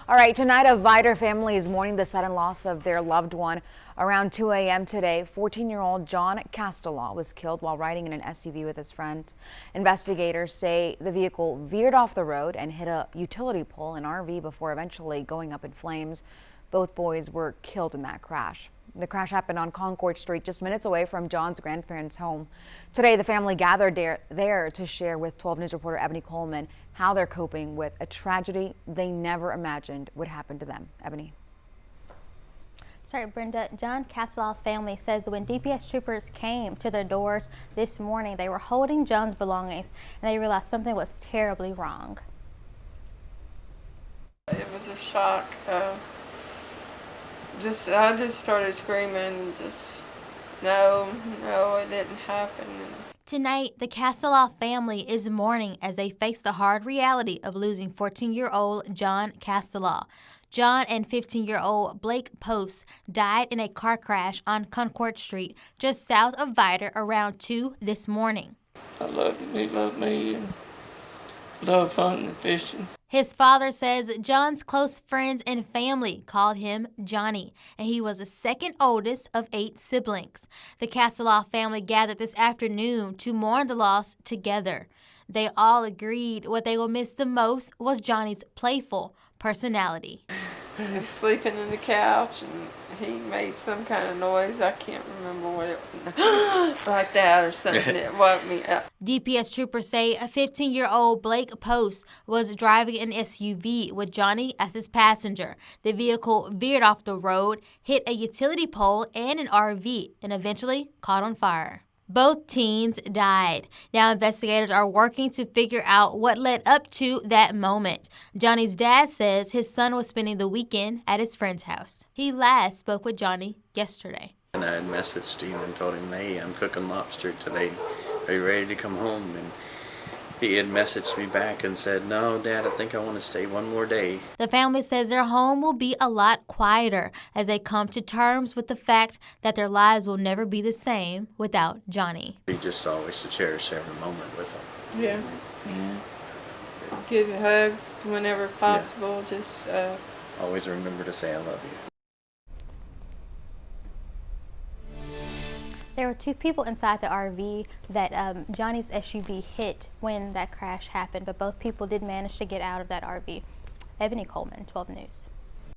All right, tonight a Vidor family is mourning the sudden loss of their loved one. Around 2 a.m. today, 14-year-old John Castellaw was killed while riding in an SUV with his friend. Investigators say the vehicle veered off the road and hit a utility pole and RV before eventually going up in flames. Both boys were killed in that crash. The crash happened on Concord Street, just minutes away from John's grandparents' home. Today, the family gathered there to share with 12 News reporter Ebony Coleman how they're coping with a tragedy they never imagined would happen to them. Ebony. Sorry, Brenda. John Castellaw's family says when DPS troopers came to their doors this morning, they were holding John's belongings and they realized something was terribly wrong. It was a shock. I just started screaming, no, it didn't happen. Tonight, the Castellaw family is mourning as they face the hard reality of losing 14-year-old John Castellaw. John and 15-year-old Blake Post died in a car crash on Concord Street, just south of Vidor, around 2 this morning. I loved him, he loved me, and loved hunting and fishing. His father says John's close friends and family called him Johnny, and he was the second oldest of 8 siblings. The Castellaw family gathered this afternoon to mourn the loss together. They all agreed what they will miss the most was Johnny's playful personality. He was sleeping in the couch and he made some kind of noise. I can't remember what it was, like that or something that woke me up. DPS troopers say a 15-year-old Blake Post was driving an SUV with Johnny as his passenger. The vehicle veered off the road, hit a utility pole and an RV, and eventually caught on fire. Both teens died. Now investigators are working to figure out what led up to that moment. Johnny's dad says his son was spending the weekend at his friend's house. He last spoke with Johnny yesterday. And I had messaged him and told him, hey, I'm cooking lobster today. Are you ready to come home? And he had messaged me back and said, no, Dad, I think I want to stay one more day. The family says their home will be a lot quieter as they come to terms with the fact that their lives will never be the same without Johnny. We just always to cherish every moment with him. Yeah. Give hugs whenever possible. Yeah. Just always remember to say I love you. There were 2 people inside the RV that Johnny's SUV hit when that crash happened, but both people did manage to get out of that RV. Ebony Coleman, 12 News.